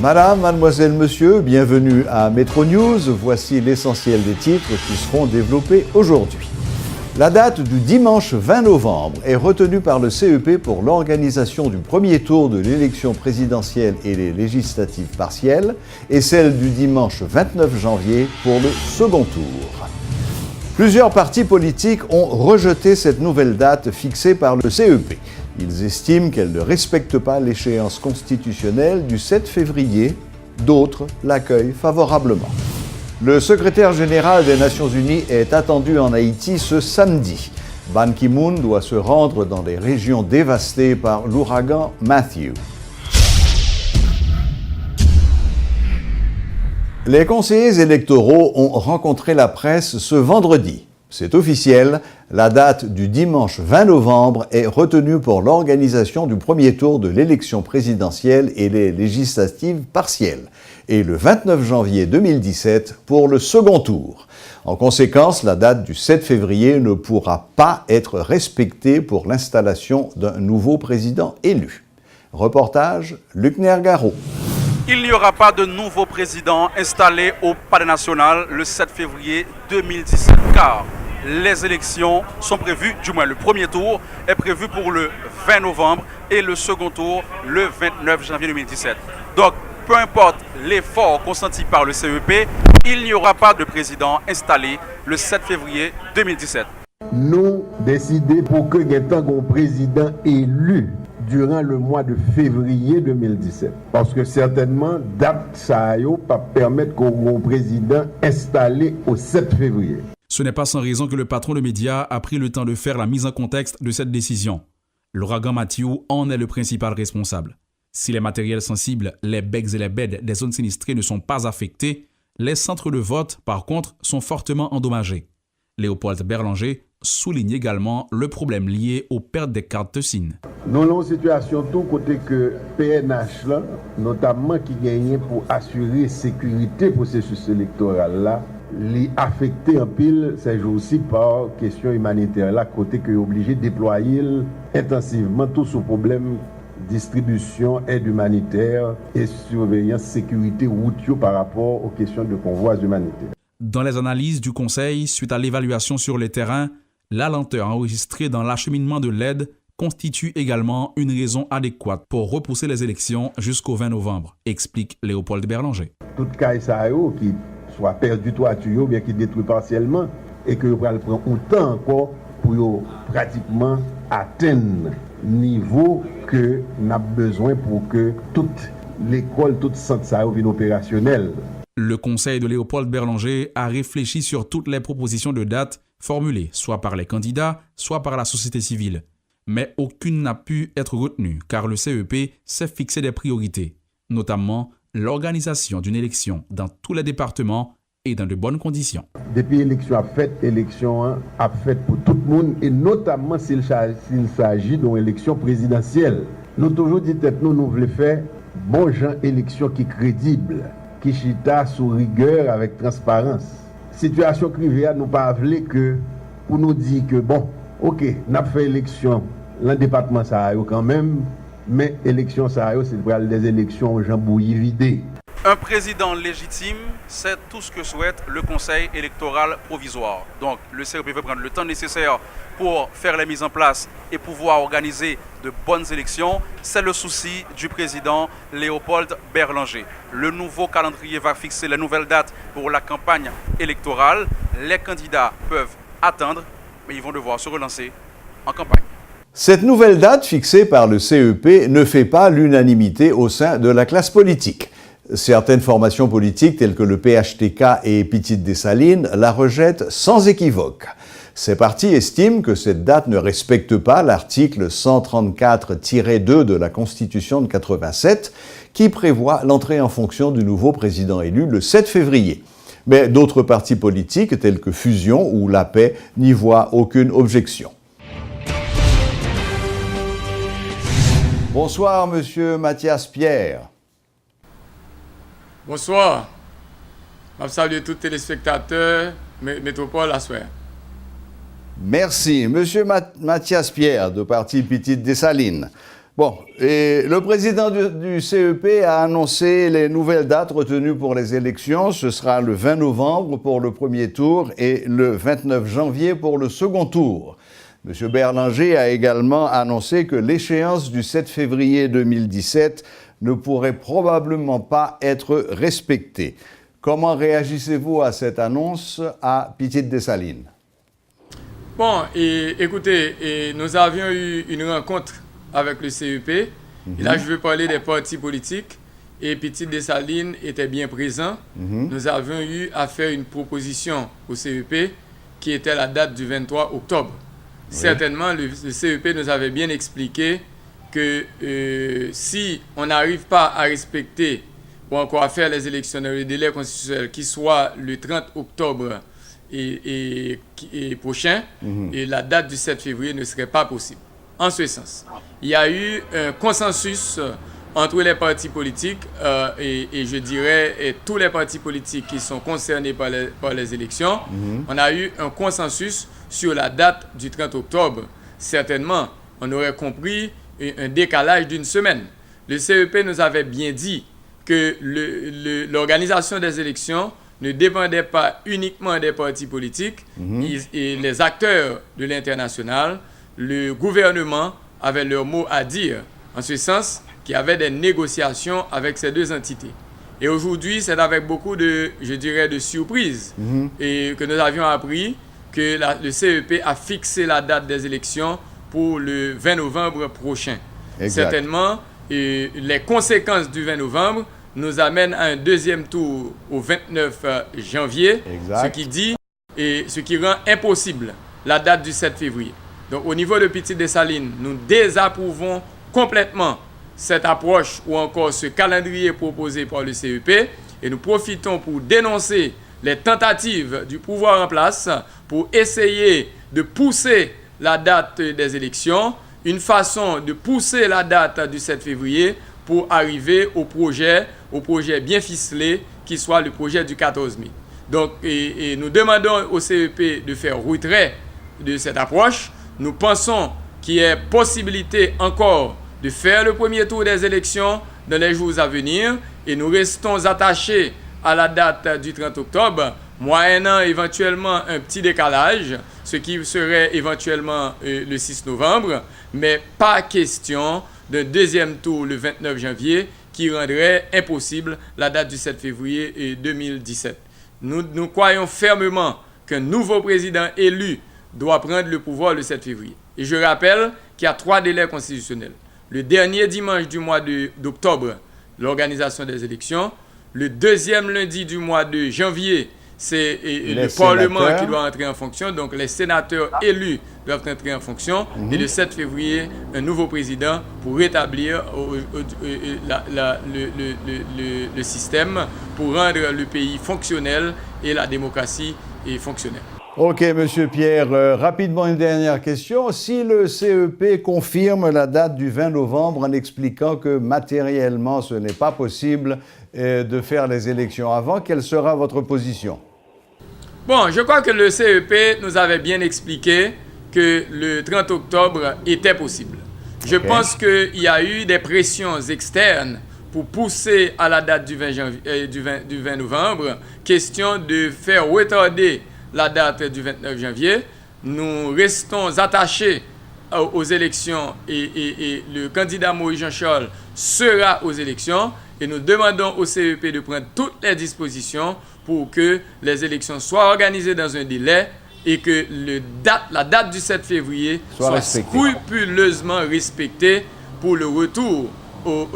Madame, mademoiselle, monsieur, bienvenue à Metro News. Voici l'essentiel des titres qui seront développés aujourd'hui. La date du dimanche 20 novembre est retenue par le CEP pour l'organisation du premier tour de l'élection présidentielle et les législatives partielles et celle du dimanche 29 janvier pour le second tour. Plusieurs partis politiques ont rejeté cette nouvelle date fixée par le CEP. Ils estiment qu'elle ne respecte pas l'échéance constitutionnelle du 7 février. D'autres l'accueillent favorablement. Le secrétaire général des Nations Unies est attendu en Haïti ce samedi. Ban Ki-moon doit se rendre dans les régions dévastées par l'ouragan Matthew. Les conseillers électoraux ont rencontré la presse ce vendredi. C'est officiel, la date du dimanche 20 novembre est retenue pour l'organisation du premier tour de l'élection présidentielle et les législatives partielles, et le 29 janvier 2017 pour le second tour. En conséquence, la date du 7 février ne pourra pas être respectée pour l'installation d'un nouveau président élu. Reportage, Luc Nergaro. Il n'y aura pas de nouveau président installé au Palais national le 7 février 2017, car les élections sont prévues, du moins le premier tour est prévu pour le 20 novembre et le second tour le 29 janvier 2017. Donc, peu importe l'effort consenti par le CEP, il n'y aura pas de président installé le 7 février 2017. Nous décidons pour que un président élu durant le mois de février 2017. Parce que certainement, date ça va pas permettre qu'on président installé au 7 février. Ce n'est pas sans raison que le patron de médias a pris le temps de faire la mise en contexte de cette décision. L'ouragan Matthew en est le principal responsable. Si les matériels sensibles, les becs et les beds des zones sinistrées ne sont pas affectés, les centres de vote, par contre, sont fortement endommagés. Léopold Berlanger souligne également le problème lié aux pertes des cartes de SIN. Nous avons une situation tout côté que PNH, là, notamment qui gagne pour assurer la sécurité du processus électoral, là, les affecté en pile ces jours-ci par question humanitaire, là, côté que est obligé de déployer intensivement tout ce problème distribution, aide humanitaire et surveillance sécurité routière par rapport aux questions de convois humanitaires. Dans les analyses du Conseil, suite à l'évaluation sur le terrain, la lenteur enregistrée dans l'acheminement de l'aide constitue également une raison adéquate pour repousser les élections jusqu'au 20 novembre, explique Léopold Berlanger. Tout cas, ça qui soit perdu toiture, bien qui détruit partiellement, et que vous allez prendre autant encore pour pratiquement atteindre le niveau que nous avons besoin pour que toute l'école, toute centre ça vienne opérationnel. Le conseil de Léopold Berlanger a réfléchi sur toutes les propositions de date formulées, soit par les candidats, soit par la société civile. Mais aucune n'a pu être retenue, car le CEP s'est fixé des priorités, notamment l'organisation d'une élection dans tous les départements et dans de bonnes conditions. Depuis l'élection a fait pour tout le monde, et notamment s'il s'agit d'une élection présidentielle. Nous toujours dit que nous voulons faire bon genre élection qui est crédible, qui chita sous rigueur avec transparence. Situation privée, nous pas voulu que pour nous dire que bon, ok, n'a fait élection, le département ça a quand même, mais élection ça a c'est des élections aux gens bouillis vidés. Un président légitime, c'est tout ce que souhaite le Conseil électoral provisoire. Donc le CEP veut prendre le temps nécessaire pour faire les mises en place et pouvoir organiser de bonnes élections. C'est le souci du président Léopold Berlanger. Le nouveau calendrier va fixer les nouvelles dates pour la campagne électorale. Les candidats peuvent attendre, mais ils vont devoir se relancer en campagne. Cette nouvelle date fixée par le CEP ne fait pas l'unanimité au sein de la classe politique. Certaines formations politiques, telles que le PHTK et Petite Dessalines, la rejettent sans équivoque. Ces partis estiment que cette date ne respecte pas l'article 134-2 de la Constitution de 87, qui prévoit l'entrée en fonction du nouveau président élu le 7 février. Mais d'autres partis politiques, tels que Fusion ou La Paix, n'y voient aucune objection. Bonsoir, Monsieur Mathias Pierre. Bonsoir. Je salue tous les téléspectateurs Métropole à soir. Merci. Monsieur Mathias Pierre, de parti Petite Dessalines. Bon, et le président du CEP a annoncé les nouvelles dates retenues pour les élections. Ce sera le 20 novembre pour le premier tour et le 29 janvier pour le second tour. M. Berlanger a également annoncé que l'échéance du 7 février 2017 ne pourrait probablement pas être respectée. Comment réagissez-vous à cette annonce à Petite-Dessalines? Bon, écoutez, nous avions eu une rencontre avec le CEP. Et là, je veux parler des partis politiques. Et Petite-Dessalines était bien présent. Nous avions eu à faire une proposition au CEP qui était la date du 23 octobre. Oui. Certainement, le CEP nous avait bien expliqué que si on n'arrive pas à respecter ou encore à faire les élections dans le délai constitutionnel qui soit le 30 octobre et prochain, et la date du 7 février ne serait pas possible. En ce sens, il y a eu un consensus entre les partis politiques et je dirais tous les partis politiques qui sont concernés par les élections. On a eu un consensus sur la date du 30 octobre. Certainement, on aurait compris un décalage d'une semaine. Le CEP nous avait bien dit que l'organisation des élections ne dépendait pas uniquement des partis politiques et les acteurs de l'international. Le gouvernement avait leur mot à dire, en ce sens qu'il y avait des négociations avec ces deux entités. Et aujourd'hui, c'est avec beaucoup de, je dirais, de surprise et que nous avions appris que le CEP a fixé la date des élections pour le 20 novembre prochain. Exact. Certainement, les conséquences du 20 novembre nous amènent à un deuxième tour au 29 janvier, ce qui rend impossible la date du 7 février. Donc, au niveau de Petite-Dessalines, nous désapprouvons complètement cette approche ou encore ce calendrier proposé par le CEP et nous profitons pour dénoncer les tentatives du pouvoir en place pour essayer de pousser la date des élections, une façon de pousser la date du 7 février pour arriver au projet bien ficelé qui soit le projet du 14 mai. Donc, et nous demandons au CEP de faire retrait de cette approche. Nous pensons qu'il y a possibilité encore de faire le premier tour des élections dans les jours à venir et nous restons attachés à la date du 30 octobre, moyennant éventuellement un petit décalage, ce qui serait éventuellement le 6 novembre, mais pas question d'un deuxième tour le 29 janvier qui rendrait impossible la date du 7 février 2017. Nous croyons fermement qu'un nouveau président élu doit prendre le pouvoir le 7 février. Et je rappelle qu'il y a 3 délais constitutionnels. Le dernier dimanche du mois d'octobre, l'organisation des élections. Le deuxième lundi du mois de janvier, c'est le Parlement qui doit entrer en fonction. Donc les sénateurs élus doivent entrer en fonction. Et le 7 février, un nouveau président pour rétablir le système, pour rendre le pays fonctionnel et la démocratie fonctionnelle. Ok, M. Pierre, rapidement une dernière question. Si le CEP confirme la date du 20 novembre en expliquant que matériellement ce n'est pas possible de faire les élections avant, quelle sera votre position? Bon, je crois que le CEP nous avait bien expliqué que le 30 octobre était possible. Je pense qu'il y a eu des pressions externes pour pousser à la date du 20 novembre, question de faire retarder la date du 29 janvier. Nous restons attachés aux élections et le candidat Moïse Jean-Charles sera aux élections et nous demandons au CEP de prendre toutes les dispositions pour que les élections soient organisées dans un délai et que la date du 7 février soit scrupuleusement respectée pour le retour,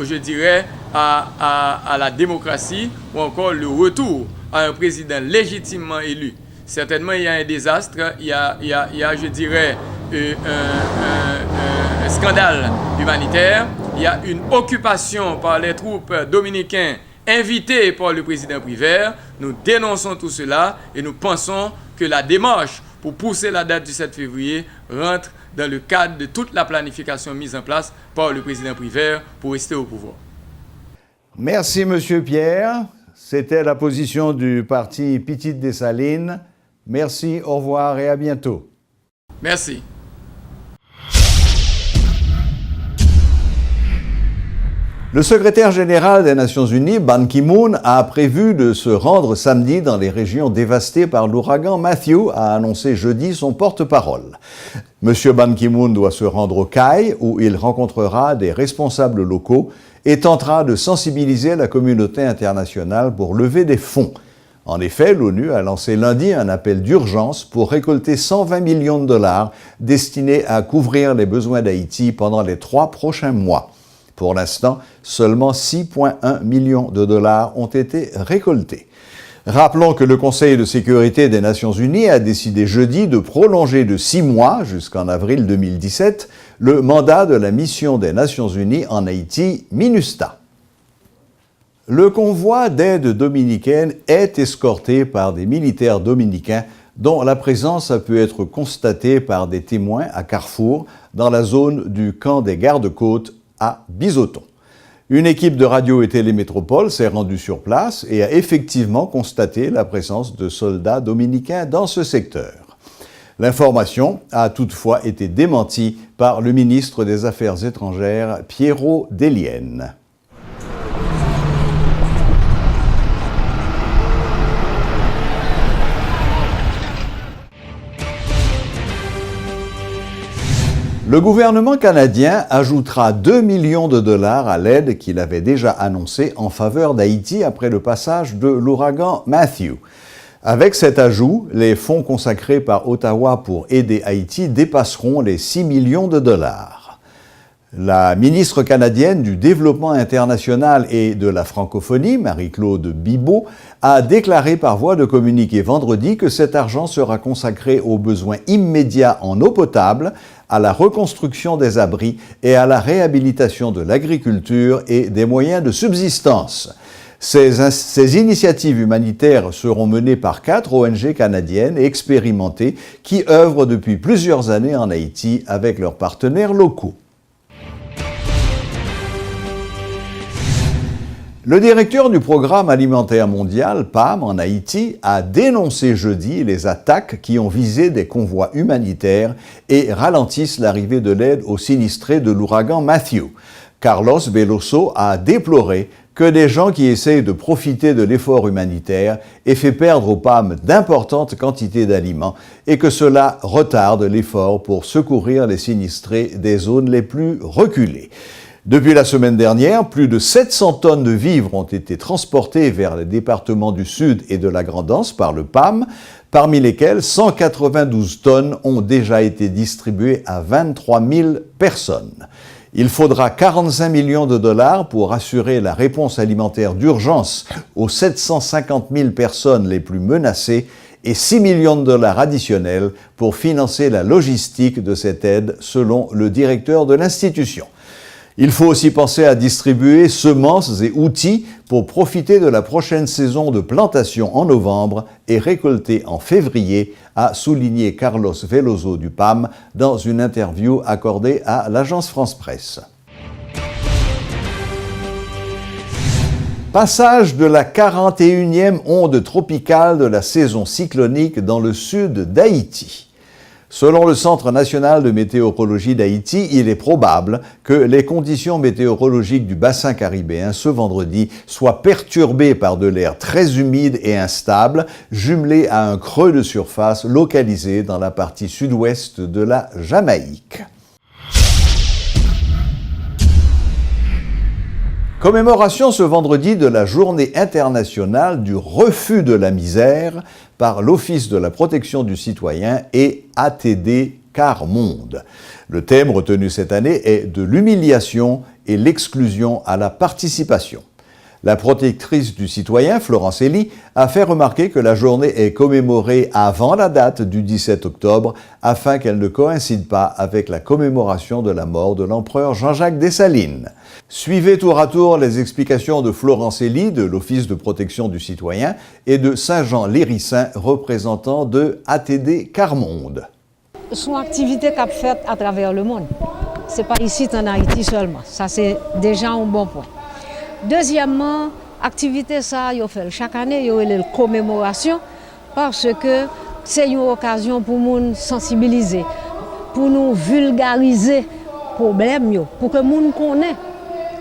je dirais, à la démocratie ou encore le retour à un président légitimement élu. Certainement, il y a un désastre, il y a je dirais, un scandale humanitaire, il y a une occupation par les troupes dominicaines invitées par le président Privert. Nous dénonçons tout cela et nous pensons que la démarche pour pousser la date du 7 février rentre dans le cadre de toute la planification mise en place par le président Privert pour rester au pouvoir. Merci, M. Pierre. C'était la position du parti Petite-Dessalines. Merci, au revoir et à bientôt. Merci. Le secrétaire général des Nations Unies, Ban Ki-moon, a prévu de se rendre samedi dans les régions dévastées par l'ouragan Matthew, a annoncé jeudi son porte-parole. Monsieur Ban Ki-moon doit se rendre au Cai, où il rencontrera des responsables locaux et tentera de sensibiliser la communauté internationale pour lever des fonds. En effet, l'ONU a lancé lundi un appel d'urgence pour récolter 120 millions de dollars destinés à couvrir les besoins d'Haïti pendant les 3 prochains mois. Pour l'instant, seulement 6,1 millions de dollars ont été récoltés. Rappelons que le Conseil de sécurité des Nations Unies a décidé jeudi de prolonger de 6 mois, jusqu'en avril 2017, le mandat de la mission des Nations Unies en Haïti, MINUSTA. Le convoi d'aide dominicaine est escorté par des militaires dominicains dont la présence a pu être constatée par des témoins à Carrefour, dans la zone du camp des gardes-côtes à Bizoton. Une équipe de radio et télémétropole s'est rendue sur place et a effectivement constaté la présence de soldats dominicains dans ce secteur. L'information a toutefois été démentie par le ministre des Affaires étrangères, Piero Delienne. Le gouvernement canadien ajoutera 2 millions de dollars à l'aide qu'il avait déjà annoncée en faveur d'Haïti après le passage de l'ouragan Matthew. Avec cet ajout, les fonds consacrés par Ottawa pour aider Haïti dépasseront les 6 millions de dollars. La ministre canadienne du Développement international et de la francophonie, Marie-Claude Bibeau, a déclaré par voie de communiqué vendredi que cet argent sera consacré aux besoins immédiats en eau potable, à la reconstruction des abris et à la réhabilitation de l'agriculture et des moyens de subsistance. Ces initiatives humanitaires seront menées par 4 ONG canadiennes expérimentées qui œuvrent depuis plusieurs années en Haïti avec leurs partenaires locaux. Le directeur du Programme alimentaire mondial, PAM, en Haïti, a dénoncé jeudi les attaques qui ont visé des convois humanitaires et ralentissent l'arrivée de l'aide aux sinistrés de l'ouragan Matthew. Carlos Veloso a déploré que des gens qui essayent de profiter de l'effort humanitaire aient fait perdre au PAM d'importantes quantités d'aliments et que cela retarde l'effort pour secourir les sinistrés des zones les plus reculées. Depuis la semaine dernière, plus de 700 tonnes de vivres ont été transportées vers les départements du Sud et de la Grand'Anse par le PAM, parmi lesquels 192 tonnes ont déjà été distribuées à 23 000 personnes. Il faudra 45 millions de dollars pour assurer la réponse alimentaire d'urgence aux 750 000 personnes les plus menacées et 6 millions de dollars additionnels pour financer la logistique de cette aide, selon le directeur de l'institution. Il faut aussi penser à distribuer semences et outils pour profiter de la prochaine saison de plantation en novembre et récolter en février, a souligné Carlos Veloso du PAM dans une interview accordée à l'agence France-Presse. Passage de la 41e onde tropicale de la saison cyclonique dans le sud d'Haïti. Selon le Centre national de météorologie d'Haïti, il est probable que les conditions météorologiques du bassin caribéen ce vendredi soient perturbées par de l'air très humide et instable, jumelé à un creux de surface localisé dans la partie sud-ouest de la Jamaïque. Commémoration ce vendredi de la Journée internationale du refus de la misère par l'Office de la protection du citoyen et ATD Quart Monde. Le thème retenu cette année est de l'humiliation et l'exclusion à la participation. La protectrice du citoyen, Florence Elie, a fait remarquer que la journée est commémorée avant la date du 17 octobre afin qu'elle ne coïncide pas avec la commémoration de la mort de l'empereur Jean-Jacques Dessalines. Suivez tour à tour les explications de Florence Elie de l'Office de protection du citoyen et de Saint-Jean-Lérissin, représentant de ATD Quart Monde. Son activité qu'a faite à travers le monde. Ce n'est pas ici en Haïti seulement. Ça, c'est déjà un bon point. Deuxièmement, activité ça, yo fait chaque année, yo une commémoration parce que c'est une occasion pour nous sensibiliser, pour nous vulgariser problème yo, pour que nous connaissent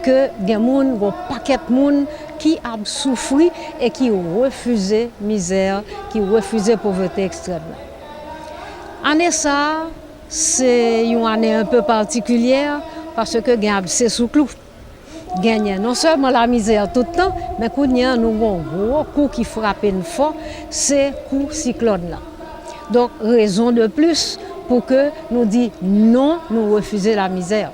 que gen moun, gon paquet moun qui a souffri et qui refusé misère, qui refusé pauvreté extrême. Année ça, c'est une année un peu particulière parce que gen c'est sous clou. Gagner non seulement la misère tout le temps, mais qu'on y a nous un gros coup qui frappe une fois, c'est coup cyclone là. Donc raison de plus pour que nous disions non, nous refuser la misère.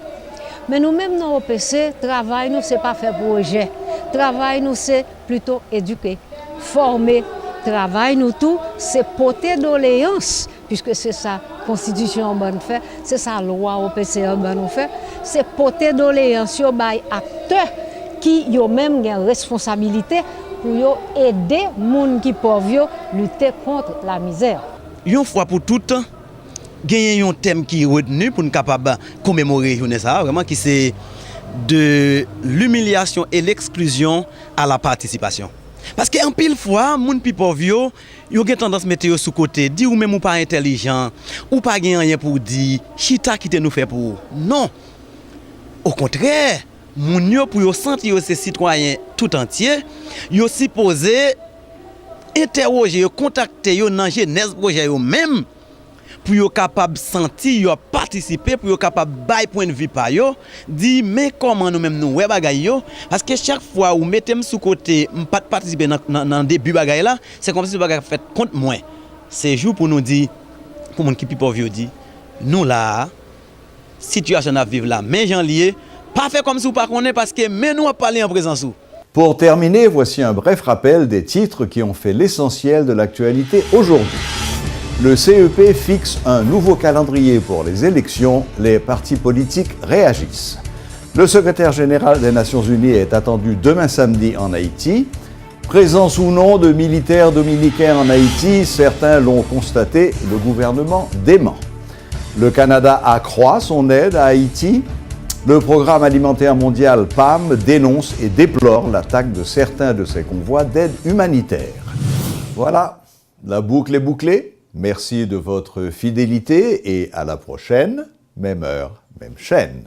Mais nous-mêmes dans l'OPC, travail nous c'est pas faire projet. Travail nous c'est plutôt éduquer, former. Travail nous tout c'est porter doléance puisque c'est ça constitution en bonne fait, c'est ça loi OPC en bonne fait, c'est porter doléance yo bay acteurs qui yo même une responsabilité pour yo aider moun qui pauvre yo lutter contre la misère. Une fois pour toutes, gagner un thème qui est retenu pour nous capable commémorer journée ça vraiment qui c'est de l'humiliation et l'exclusion à la participation. Parce qu'en pile fois, moun pi pauvre yo gen tendance mettre yo sous côté, dire ou même ou pas intelligent, ou pas gen rien pour dire, chita qui te nous fait pour. Non. Au contraire, moun yo pour yo sentir yo ces citoyens tout entier, yo supposé interroger yo, contacter yo dans genèse projet yo même pour yo capable sentir yo participer pour yo capable bail point de vue pa yo dit mais comment nous même nous ouais bagay yo parce que chaque fois ou mettez sous côté pas participer dans début bagay là c'est comme si bagay fait contre moi c'est jour pour nous dire pour monde qui pi pauvre dit nous là situation à vivre là mais j'en lié pas fait comme si ou pas connaît parce que mais nous a parler en présence ou. Pour terminer, voici un bref rappel des titres qui ont fait l'essentiel de l'actualité aujourd'hui. Le CEP fixe un nouveau calendrier pour les élections. Les partis politiques réagissent. Le secrétaire général des Nations Unies est attendu demain samedi en Haïti. Présence ou non de militaires dominicains en Haïti, certains l'ont constaté, le gouvernement dément. Le Canada accroît son aide à Haïti. Le Programme alimentaire mondial PAM dénonce et déplore l'attaque de certains de ses convois d'aide humanitaire. Voilà, la boucle est bouclée. Merci de votre fidélité et à la prochaine, même heure, même chaîne.